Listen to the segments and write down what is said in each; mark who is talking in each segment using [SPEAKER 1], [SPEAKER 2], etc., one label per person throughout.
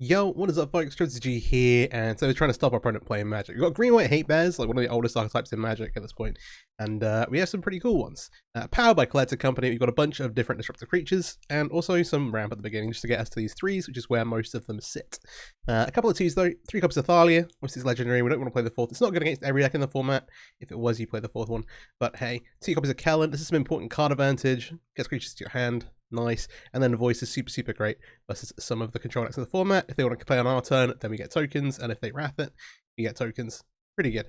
[SPEAKER 1] Yo, what is up folks, Strategy here, and so we're trying to stop our opponent playing Magic. We've got green-white Hatebears, like one of the oldest archetypes in Magic at this point, and we have some pretty cool ones. Powered by Collected Company, we've got a bunch of different disruptive creatures, and also some ramp at the beginning just to get us to these 3s, which is where most of them sit. A couple of 2s though, 3 copies of Thalia, which is legendary, we don't want to play the 4th. It's not good against every deck in the format. If it was, you play the 4th one, but hey, 2 copies of Kellen, this is some important card advantage, gets creatures to your hand. Nice, and then the voice is super great versus some of the control decks of the format. If they want to play on our turn, then we get tokens, and if they wrath it, you get tokens. Pretty good.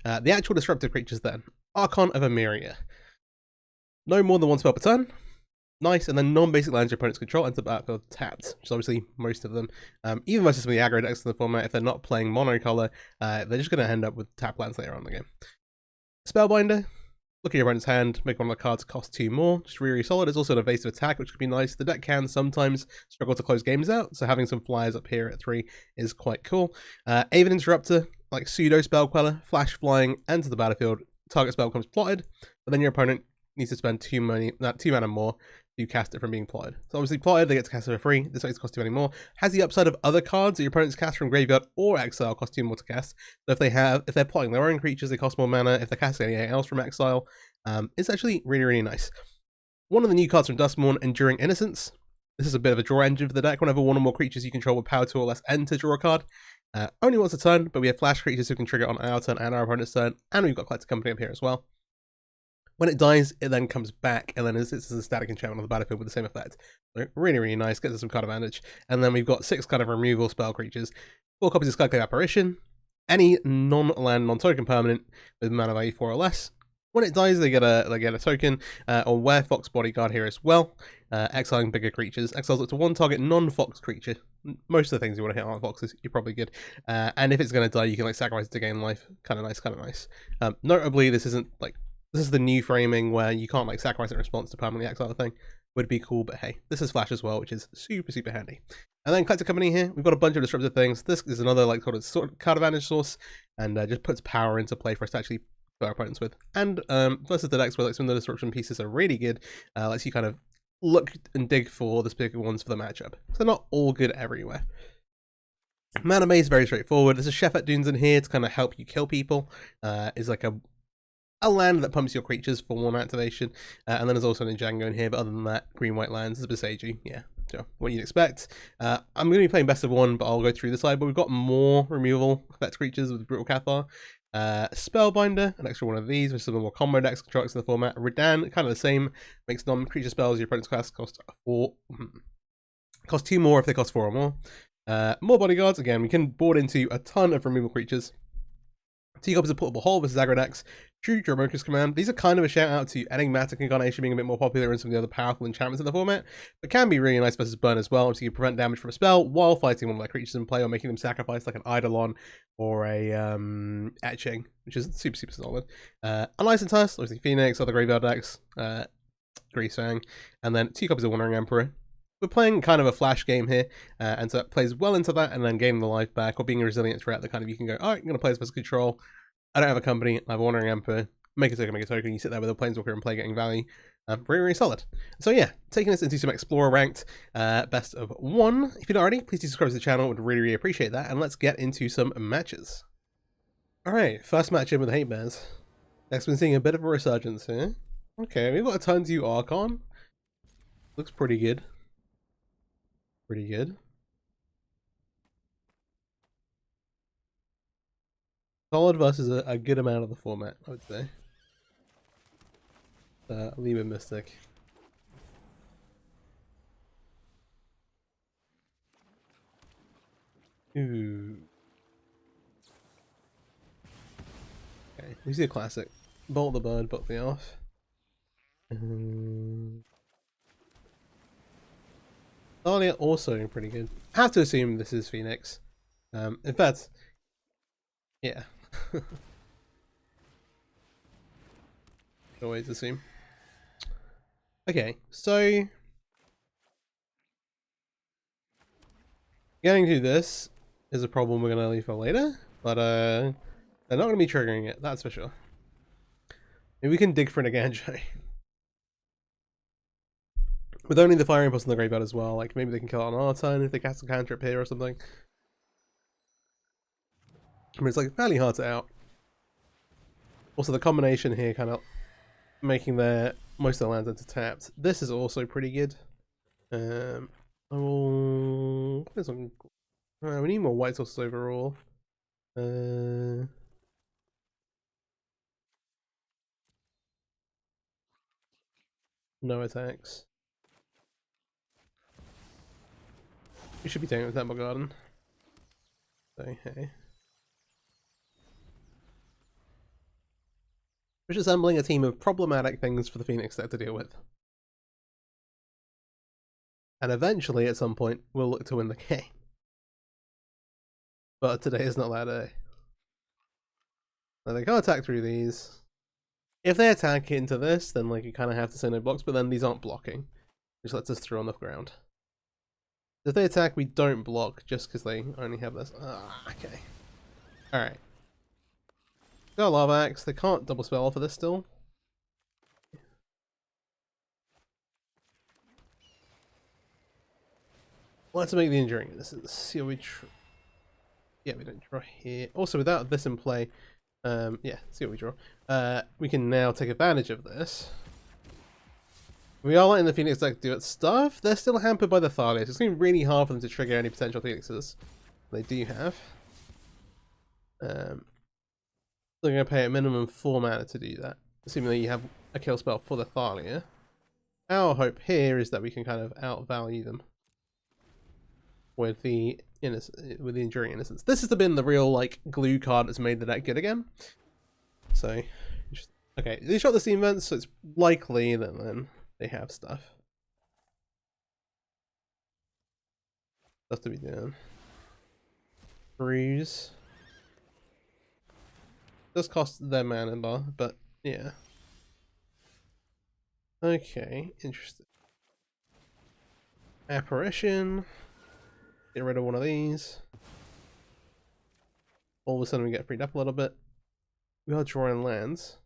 [SPEAKER 1] The actual disruptive creatures then. Archon of Emeria. No more than 1 spell per turn. Nice, and then non-basic lands your opponent's control enter the battlefield tapped, which is obviously most of them. Even versus some of the aggro decks in the format, if they're not playing monocolor, they're just going to end up with tap lands later on in the game. Spellbinder. Look at your opponent's hand, make one of the cards cost 2 more, just really solid. It's also an evasive attack, which could be nice. The deck can sometimes struggle to close games out, so having some flyers up here at 3 is quite cool. Aven Interrupter, like pseudo spell queller, flash flying, enter the battlefield, target spell becomes plotted, but then your opponent needs to spend 2 mana more to cast it from being plotted. So obviously plotted, they get to cast it for free. This doesn't cost 2 anymore. Has the upside of other cards that your opponents cast from graveyard or exile cost 2 more to cast. So if they're plotting their own creatures, they cost more mana. If they're casting anything else from exile, it's actually really nice. One of the new cards from Duskmourn, Enduring Innocence. This is a bit of a draw engine for the deck. Whenever one or more creatures you control with power 2 or less enter, draw a card. Only once a turn, but we have flash creatures who can trigger on our turn and our opponent's turn, and we've got Collected Company up here as well. When it dies, it then comes back, and then it's a static enchantment on the battlefield with the same effect. So really nice, gets us some card advantage. And then we've got 6 kind of removal spell creatures, 4 copies of Skyclave Apparition, any non-land, non-token permanent with mana value 4 or less. When it dies, they get a token, or Werefox Bodyguard here as well, exiling bigger creatures. Exiles up to 1 target non-fox creature. Most of the things you want to hit aren't foxes, you're probably good. And if it's going to die, you can like sacrifice it to gain life. Kind of nice. Notably, this isn't like, this is the new framing where you can't like sacrifice in response to permanently exile thing. Would be cool, but hey, this is flash as well, which is super handy. And then Collected Company here, we've got a bunch of disruptive things. This is another like sort of card advantage source, and just puts power into play for us to actually put our opponents with. And versus the decks where like some of the disruption pieces are really good, lets you kind of look and dig for the specific ones for the matchup. So they're not all good everywhere. Mana base, very straightforward. There's a Shephet Dunes in here to kind of help you kill people. Is like a land that pumps your creatures for 1 activation, and then there's also an Django in here, but other than that, green-white lands, is Beseiju, yeah, so what you'd expect. I'm going to be playing best of 1, but I'll go through the side, but we've got more removal effect creatures with Brutal Cathar. Spellbinder, an extra one of these, with some of the more combo decks contracts in the format. Redan, kind of the same, makes non-creature spells your opponent's class cost 2 more if they cost 4 or more. More bodyguards, again, we can board into a ton of removal creatures. 2 copies of Portable Hole versus aggro decks. True Dromoka's Command. These are kind of a shout out to Enigmatic Incarnation being a bit more popular and some of the other powerful enchantments in the format, but can be really nice versus burn as well, so you prevent damage from a spell while fighting one of their creatures in play or making them sacrifice like an Eidolon or a Etching, which is super solid. Unlicensed Tusk, obviously Phoenix, other graveyard decks, Greasefang, and then 2 copies of Wandering Emperor. We're playing kind of a flash game here, and so it plays well into that, and then gaining the life back, or being a resilient threat that kind of you can go, alright, I'm going to play this versus control, I don't have a company, I have a Wandering Emperor, make a token, you sit there with a Planeswalker and play getting value. Really solid. So yeah, taking this into some Explorer ranked, best of 1. If you're not already, please do subscribe to the channel, would really appreciate that, and let's get into some matches. Alright, first match in with the Hatebears. Next, been seeing a bit of a resurgence here. Okay, we've got a turn 2 Archon. Looks pretty good. Solid versus a good amount of the format, I would say. Lima Mystic. Ooh. Okay, we see a classic. Bolt the Bird, Bolt the Elf. Thalia also pretty good. I have to assume this is Phoenix. In fact, yeah. Always assume. Okay, so getting to this is a problem we're gonna leave for later, but they're not gonna be triggering it, that's for sure. Maybe we can dig for an Aganjo. With only the Fire Impulse in the graveyard as well, like maybe they can kill it on our turn if they cast a cantrip here or something. I mean, it's like fairly hard to out. Also, the combination here kind of making their most of the lands into tapped. This is also pretty good. I will. We need more white sources overall. No attacks. We should be taking it with Temple Garden. So hey. We're just assembling a team of problematic things for the Phoenix deck to deal with. And eventually, at some point, we'll look to win the game. But today is not that day. Now they can't attack through these. If they attack into this, then like you kind of have to say no blocks, but then these aren't blocking. Which lets us throw on the ground. If they attack, we don't block just because they only have this. Okay. Alright. Got a Lava Axe. They can't double spell for this still. Let's make the Enduring Innocence. See what we yeah, we don't draw here. Also, without this in play, yeah, see what we draw. We can now take advantage of this. We are letting the Phoenix deck do its stuff. They're still hampered by the Thalia, so it's going to be really hard for them to trigger any potential Phoenixes they do have. They're going to pay a minimum 4 mana to do that, assuming that you have a kill spell for the Thalia. Our hope here is that we can kind of outvalue them with the Enduring Innocence. This has been the real like glue card that's made the deck good again. So, okay, they shot the Steam Vents, so it's likely that then they have stuff. Stuff to be done. Bruise. Does cost their mana bar, but yeah. Okay, interesting. Apparition. Get rid of one of these. All of a sudden we get freed up a little bit. We are drawing lands.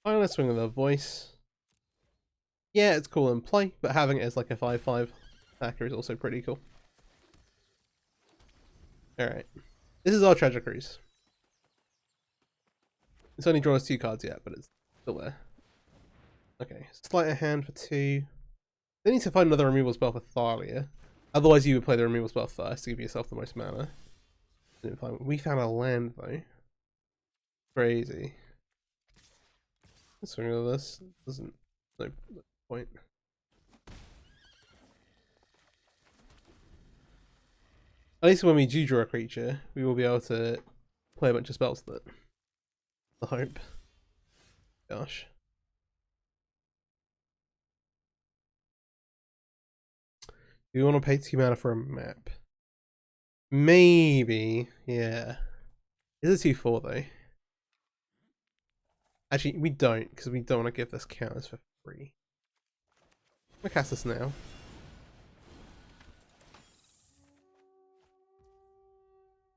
[SPEAKER 1] Let's swing with a voice. Yeah, it's cool in play, but having it as like a 5/5 attacker is also pretty cool. Alright. This is our Treasure Cruise. It's only drawn us 2 cards yet, but it's still there. Okay, sleight of hand for 2. They need to find another removal spell for Thalia. Otherwise you would play the removal spell first to give yourself the most mana. Didn't find. We found a land though. Crazy. Let's swing with this. Doesn't no point. At least when we do draw a creature, we will be able to play a bunch of spells with it. I hope. Gosh. Do you want to pay 2 mana for a map? Maybe, yeah. Is it 2/4 though? Actually, we don't, because we don't want to give this counters for free. I'm gonna cast this now.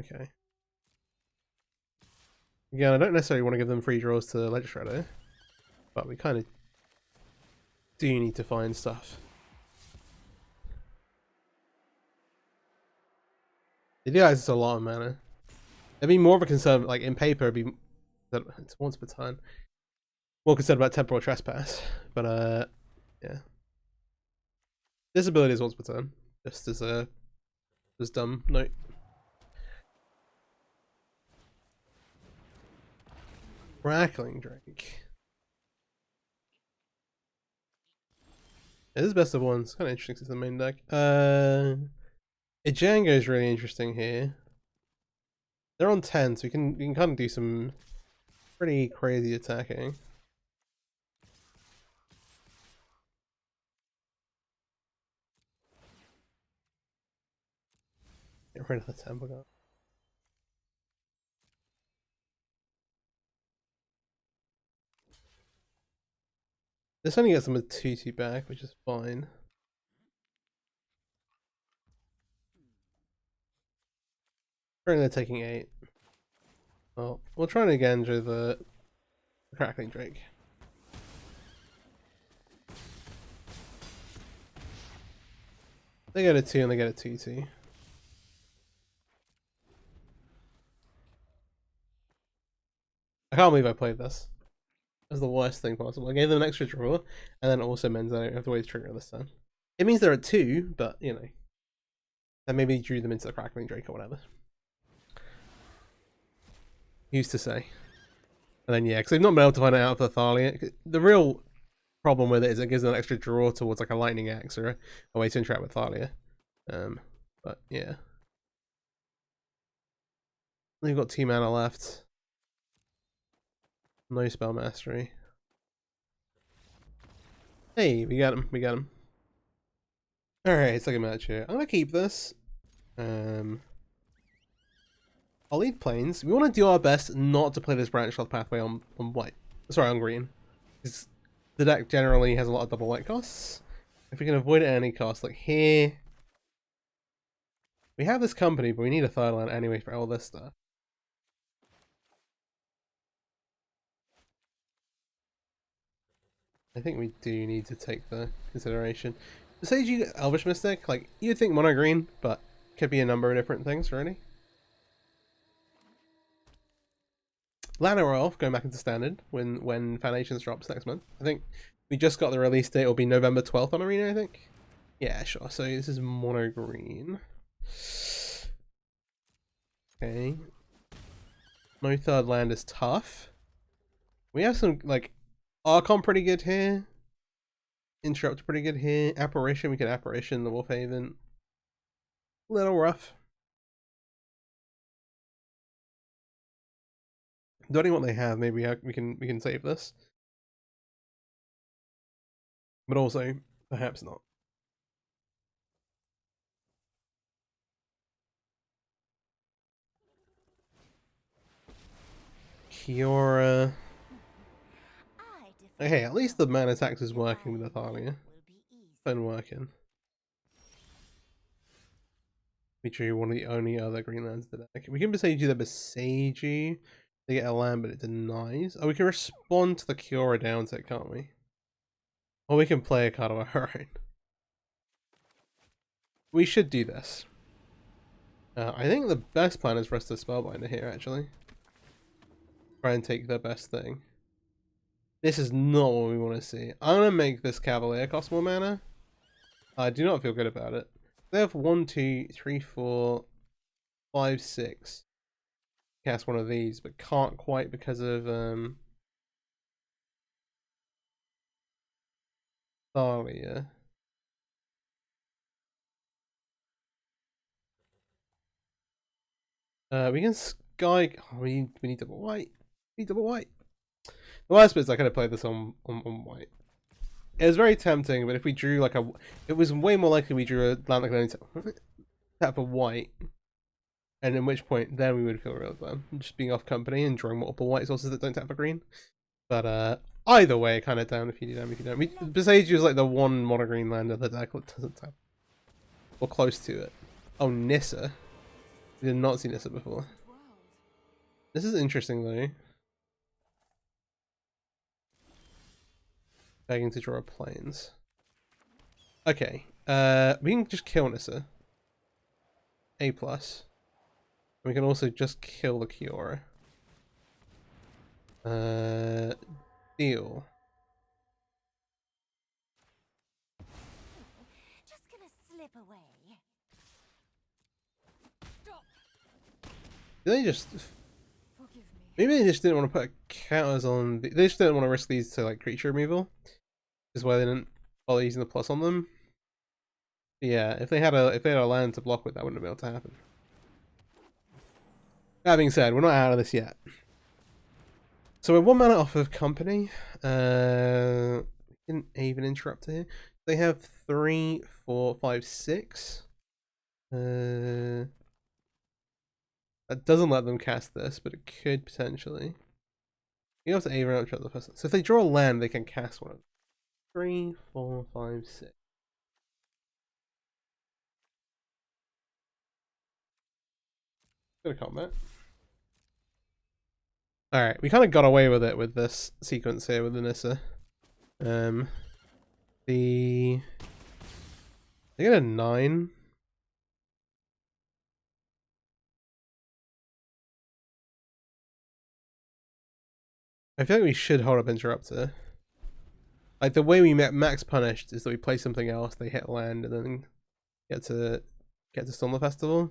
[SPEAKER 1] Okay. Again, I don't necessarily want to give them free draws to Ledger Shredder, but we kind of do need to find stuff. It realizes it's a lot of mana. It'd be more of a concern, like in paper, it'd be it's once per turn. More concerned about temporal trespass, but yeah. This ability is once per turn, just as a dumb note. Crackling Drake. It is best of one. It's kind of interesting since the main deck. Django is really interesting here. They're on 10, so we can kind of do some pretty crazy attacking. Get rid of the temple guard. This only gets them a 2/2 back, which is fine. Currently they're taking 8. Well, we'll try it again through the Crackling Drake. They get a 2 and they get a 2/2. I can't believe I played this. That's the worst thing possible. I gave them an extra draw, and then it also meant that I don't have to wait to trigger this turn. It means they're at 2, but you know. Then maybe drew them into the Crackling Drake or whatever. Used to say. And then yeah, because they've not been able to find it out for Thalia. The real problem with it is it gives them an extra draw towards like a Lightning Axe or a way to interact with Thalia. But yeah. They've got 2 mana left. No spell mastery. Hey, we got him. We got him. Alright, it's like a match here. I'm gonna keep this. I'll lead Plains. We want to do our best not to play this branch path pathway on white. Sorry, on green. Because the deck generally has a lot of double white costs. If we can avoid it at any cost, like here. We have this company, but we need a third land anyway for all this stuff. I think we do need to take the consideration. The Seiji Elvish Mystic, like, you'd think mono green, but could be a number of different things, really. Lana Royal going back into standard when Foundations drops next month. I think we just got the release date. It'll be November 12th on Arena, I think. Yeah, sure. So this is mono green. Okay. No third land is tough. We have some, like, Archon pretty good here. Interrupt pretty good here. Apparition, we can Apparition the Wolf Haven. Little rough. Depending on what they have, maybe we can save this. But also, perhaps not. Kiora. Okay, at least the mana tax is working with Athalia. It's been working. We drew one of the only other green lands in the deck. We can Besage the Besage. They get a land, but it denies. Oh, we can respond to the Kiora down to it, can't we? Or we can play a card of our own. We should do this. I think the best plan is for us to Spellbinder here, actually. Try and take the best thing. This is not what we want to see. I'm going to make this Cavalier cost more mana. I do not feel good about it. They have 1, 2, 3, 4, 5, 6. Cast one of these, but can't quite because of Thalia. We can Sky. Oh, we need double white. We need double white. The worst bit is I could have played this on white. It was very tempting, but if we drew like a, it was way more likely we drew a land like an tap for white, and in which point then we would feel real bad, just being off company and drawing multiple white sources that don't tap for green. But either way, kind of down if you do, down if you don't. Besage is like the one mono green land of the deck that doesn't tap, or close to it. Oh, Nissa. We did not see Nissa before. This is interesting though. Begging to draw planes. Okay. We can just kill Nissa. A+. We can also just kill the Kiora. Deal.
[SPEAKER 2] Just gonna slip away. Stop.
[SPEAKER 1] They just...
[SPEAKER 2] Forgive me.
[SPEAKER 1] Maybe they just didn't want to put counters on... They just didn't want to risk these to like creature removal. Is why they didn't bother using the plus on them. But yeah, if they had a land to block with, that wouldn't have been able to happen. That being said, we're not out of this yet. So we're 1 mana off of company. We didn't even interrupt here. They have 3, 4, 5, 6. That doesn't let them cast this, but it could potentially. You have to even interrupt the first one. So if they draw a land, they can cast one of them. 3, 4, 5, 6. Go to combat. Alright, we kind of got away with it with this sequence here with the Nissa. I get a 9. I feel like we should hold up Interrupter. Like, the way we met Max Punished is that we play something else, they hit land, and then get to Storm the Festival.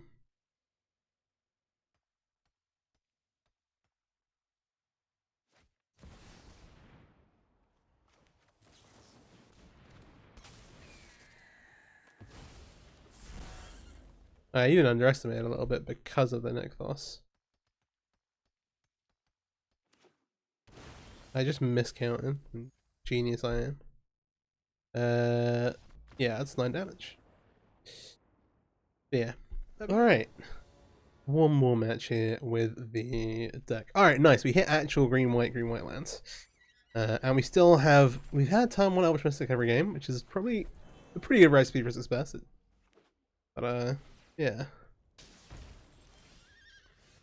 [SPEAKER 1] I even underestimated a little bit because of the Nykthos. I just miscounted. Genius I am. Yeah, that's 9 damage. Yeah. Alright. One more match here with the deck. Alright, nice. We hit actual green-white lands. And we still have... We've had turn 1 Elvish Mystic every game, which is probably a pretty good recipe for success. But, yeah.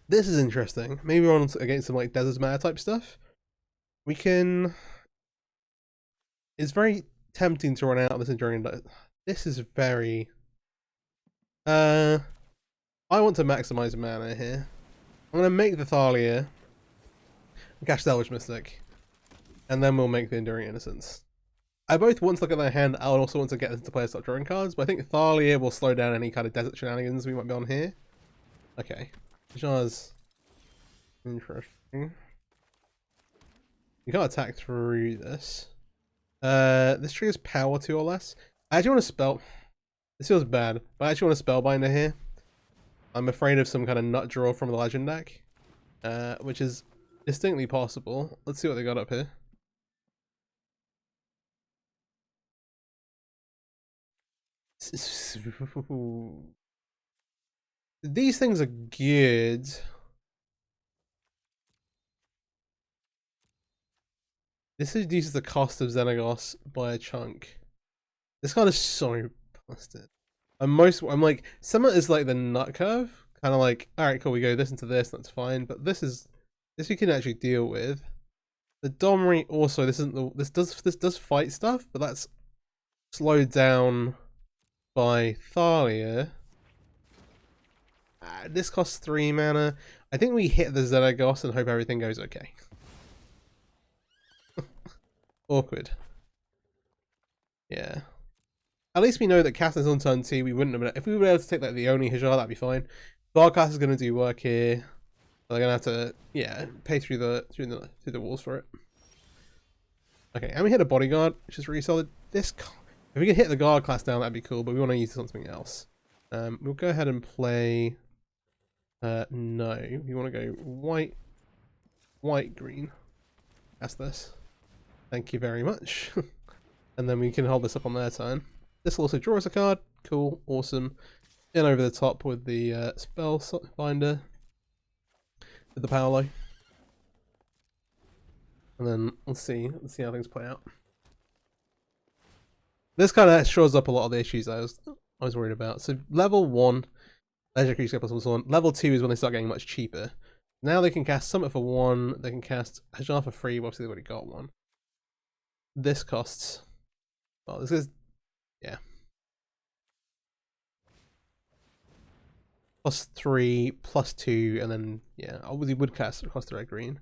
[SPEAKER 1] This is interesting. Maybe we're on against some, like, Desert Matter type stuff. We can... It's very tempting to run out of this Enduring. This is very... I want to maximize mana here. I'm going to make the Thalia, cast the Elvish Mystic, and then we'll make the Enduring Innocence. I both want to look at their hand, I also want to get into play start drawing cards, but I think Thalia will slow down any kind of desert shenanigans we might be on here. Okay. Jar's interesting. You can't attack through this. This triggers power 2 or less. I actually want to spell... This feels bad, but I actually want a Spellbinder here. I'm afraid of some kind of nut draw from the Legend deck, which is distinctly possible. Let's see what they got up here. These things are good. This reduces the cost of Xenagos by a chunk. This card is so busted. I'm like, Summer is like the nut curve. Kind of like, alright, cool, we go this into this, that's fine. But this we can actually deal with. The Domri also, this does fight stuff, but that's slowed down by Thalia. This costs 3 mana. I think we hit the Xenagos and hope everything goes okay. Awkward. Yeah. At least we know that Castin's on turn 2. We wouldn't have been... If we were able to take like the only Hajar, that'd be fine. Barcast is going to do work here. They're going to have to, yeah, pay through the walls for it. Okay, and we hit a Bodyguard, which is really solid. If we could hit the guard class down, that'd be cool, but we want to use something else. We'll go ahead and play... no, we want to go white, green. That's this. Thank you very much. And then we can hold this up on their turn. This will also draw us a card. Cool, awesome. In over the top with the Spellbinder. With the power low. And then let's see how things play out. This kind of shows up a lot of the issues I was worried about. So level 1, legendary creature plus 1. Level 2 is when they start getting much cheaper. Now they can cast Summit for 1. They can cast Hajar for free. Well, obviously they've already got one. This costs. Well, this is, yeah. +3, +2, and then yeah, obviously would cost the red green.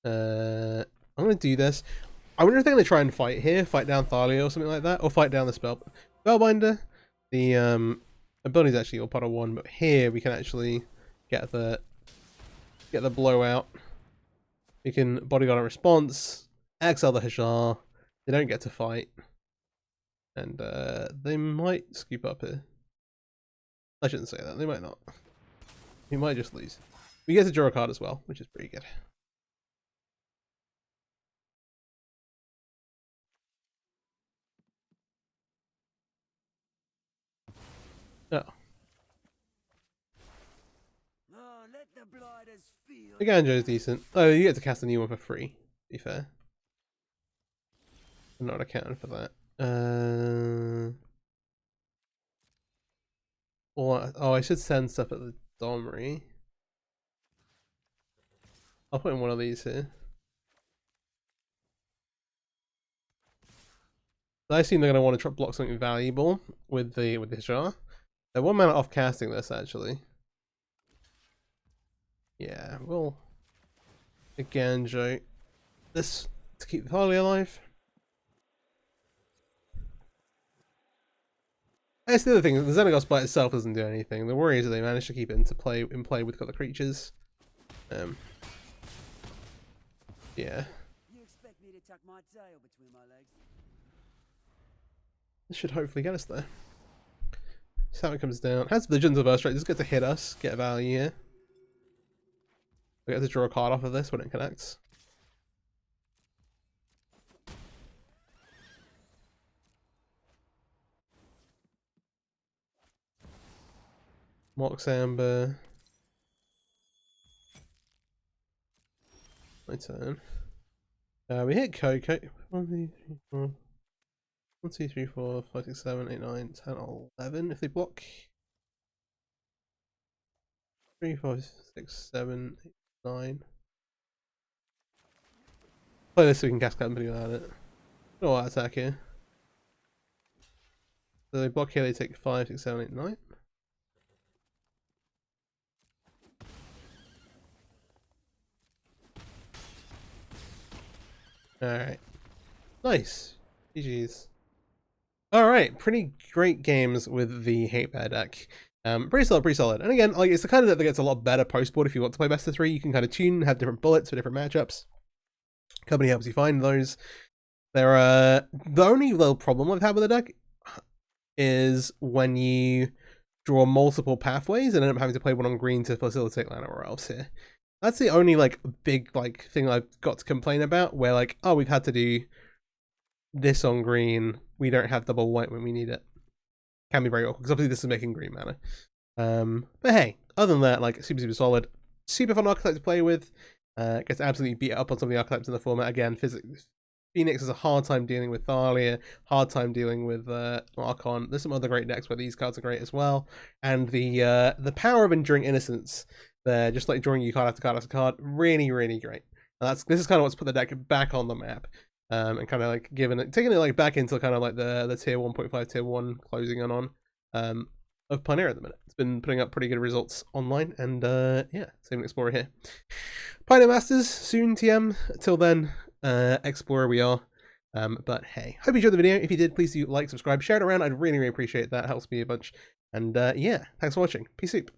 [SPEAKER 1] I'm gonna do this. I wonder if they're gonna try and fight down Thalia or something like that, or fight down the Spellbinder. The ability is actually all part of 1, but here we can actually get the blowout. We can Bodyguard a response, exile the Hajar. They don't get to fight, and they might scoop up here. I shouldn't say that. They might not. We might just lose. We get to draw a card as well, which is pretty good. Oh. The Ganjo's decent. Oh, you get to cast a new one for free, to be fair. I'm not accounting for that. Oh, I should send stuff at the Domri. I'll put in one of these here. I assume they're going to want to block something valuable with the jar. They're 1 mana off casting this, actually. Yeah, we'll again Joe this to keep the Thalia alive. That's the other thing, the Xenagos by itself doesn't do anything. The worry is that they managed to keep it in play with other creatures. Yeah.
[SPEAKER 3] You expect me to tuck my tail between my legs?
[SPEAKER 1] This should hopefully get us there. So how it comes down. Has Visions of Earthstrike, just get to hit us, get a value here. We get to draw a card off of this when it connects. Mox Amber. My turn. We hit Coco. 1, 2, 3, 4. 1, 2, 3, 4, 5, 6, 7, 8, 9, 10, 11. If they block. 3, 5, 6, 7, 8, 9. Play this so we can cast Company without it. Oh, attack here. So they block here, they take 5, 6, 7, 8, 9. Alright. Nice. GG's. Alright, pretty great games with the Hatebear deck. Pretty solid, pretty solid. And again, like it's the kind of deck that gets a lot better post-board if you want to play best of 3. You can kind of tune, have different bullets for different matchups. Company helps you find those. There are the only little problem I've had with the deck is when you draw multiple pathways and end up having to play one on green to facilitate land or elves here. That's the only like big like thing I've got to complain about, where like, oh, we've had to do this on green, we don't have double white when we need it. Can be very awkward because obviously this is making green mana. But hey, other than that, like super solid, super fun archetype to play with. Gets absolutely beat up on some of the archetypes in the format. Again, Phoenix has a hard time dealing with Thalia, hard time dealing with Archon. There's some other great decks where these cards are great as well. And the power of Enduring Innocence there, just like drawing you card after card after card, really, really great. And this is kind of what's put the deck back on the map. And kind of like taking it like back into kind of like the tier 1.5, tier 1 closing on of Pioneer at the minute. It's been putting up pretty good results online, and yeah, same Explorer here. Pioneer Masters soon, TM. Till then, Explorer we are. But hey, hope you enjoyed the video. If you did, please do like, subscribe, share it around. I'd really, really appreciate that. Helps me a bunch. And yeah, thanks for watching. Peace out.